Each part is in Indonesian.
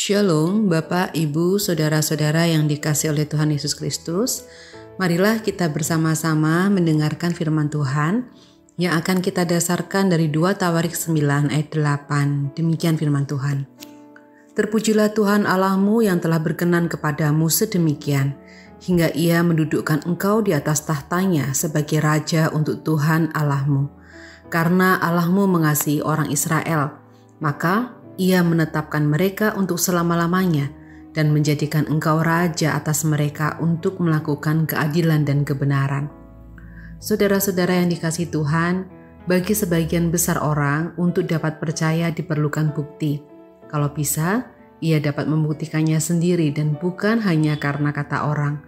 Shalom Bapak, Ibu, Saudara-saudara yang dikasihi oleh Tuhan Yesus Kristus. Marilah kita bersama-sama mendengarkan firman Tuhan yang akan kita dasarkan dari 2 Tawarik 9 ayat 8. Demikian firman Tuhan. Terpujilah Tuhan Allahmu yang telah berkenan kepadamu sedemikian, hingga ia mendudukkan engkau di atas tahtanya sebagai raja untuk Tuhan Allahmu. Karena Allahmu mengasihi orang Israel, maka ia menetapkan mereka untuk selama-lamanya dan menjadikan engkau raja atas mereka untuk melakukan keadilan dan kebenaran. Saudara-saudara yang dikasihi Tuhan, bagi sebagian besar orang untuk dapat percaya diperlukan bukti. Kalau bisa, ia dapat membuktikannya sendiri dan bukan hanya karena kata orang.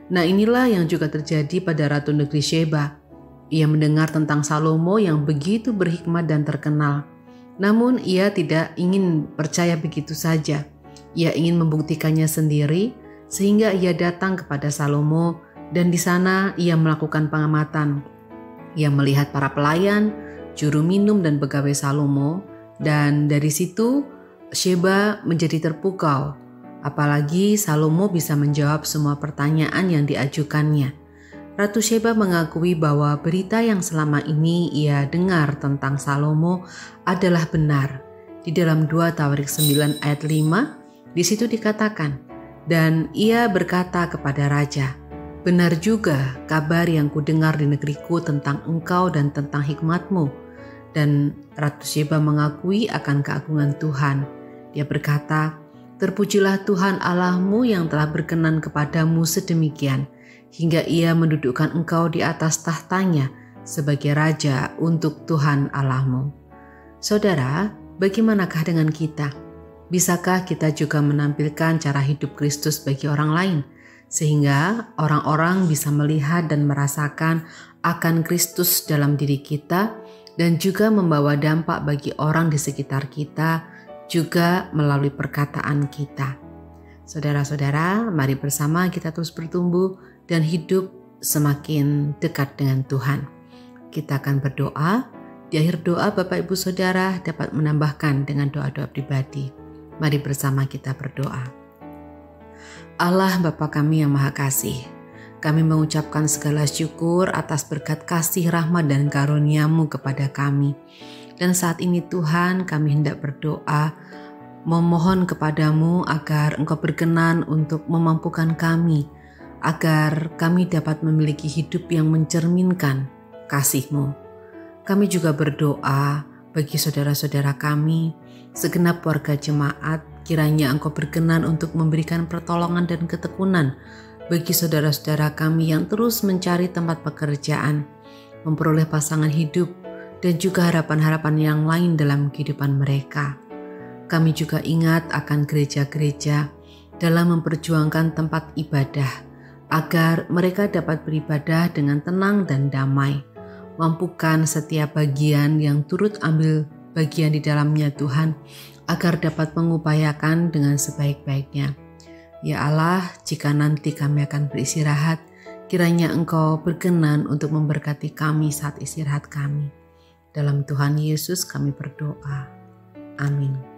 Nah, inilah yang juga terjadi pada Ratu Negeri Sheba. Ia mendengar tentang Salomo yang begitu berhikmat dan terkenal. Namun ia tidak ingin percaya begitu saja. Ia ingin membuktikannya sendiri sehingga ia datang kepada Salomo dan di sana ia melakukan pengamatan. Ia melihat para pelayan, juru minum dan pegawai Salomo, dan dari situ Sheba menjadi terpukau. Apalagi Salomo bisa menjawab semua pertanyaan yang diajukannya. Ratu Sheba mengakui bahwa berita yang selama ini ia dengar tentang Salomo adalah benar. Di dalam 2 Tawarik 9 ayat 5, di situ dikatakan, dan ia berkata kepada raja, benar juga kabar yang kudengar di negeriku tentang engkau dan tentang hikmatmu. Dan Ratu Sheba mengakui akan keagungan Tuhan. Dia berkata, terpujilah Tuhan Allahmu yang telah berkenan kepadamu sedemikian, hingga ia mendudukkan engkau di atas tahtanya sebagai raja untuk Tuhan Allahmu. Saudara, bagaimanakah dengan kita? Bisakah kita juga menampilkan cara hidup Kristus bagi orang lain, sehingga orang-orang bisa melihat dan merasakan akan Kristus dalam diri kita dan juga membawa dampak bagi orang di sekitar kita, juga melalui perkataan kita. Saudara-saudara, mari bersama kita terus bertumbuh dan hidup semakin dekat dengan Tuhan. Kita akan berdoa. Di akhir doa Bapak Ibu Saudara dapat menambahkan dengan doa-doa pribadi. Mari bersama kita berdoa. Allah Bapa kami yang Maha Kasih, kami mengucapkan segala syukur atas berkat kasih, rahmat dan karunia-Mu kepada kami. Dan saat ini Tuhan, kami hendak berdoa memohon kepadamu agar Engkau berkenan untuk memampukan kami, agar kami dapat memiliki hidup yang mencerminkan kasih-Mu. Kami juga berdoa bagi saudara-saudara kami, segenap warga jemaat, kiranya Engkau berkenan untuk memberikan pertolongan dan ketekunan bagi saudara-saudara kami yang terus mencari tempat pekerjaan, memperoleh pasangan hidup, dan juga harapan-harapan yang lain dalam kehidupan mereka. Kami juga ingat akan gereja-gereja dalam memperjuangkan tempat ibadah, agar mereka dapat beribadah dengan tenang dan damai. Mampukan setiap bagian yang turut ambil bagian di dalamnya Tuhan, agar dapat mengupayakan dengan sebaik-baiknya. Ya Allah, jika nanti kami akan beristirahat, kiranya Engkau berkenan untuk memberkati kami saat istirahat kami. Dalam Tuhan Yesus kami berdoa. Amin.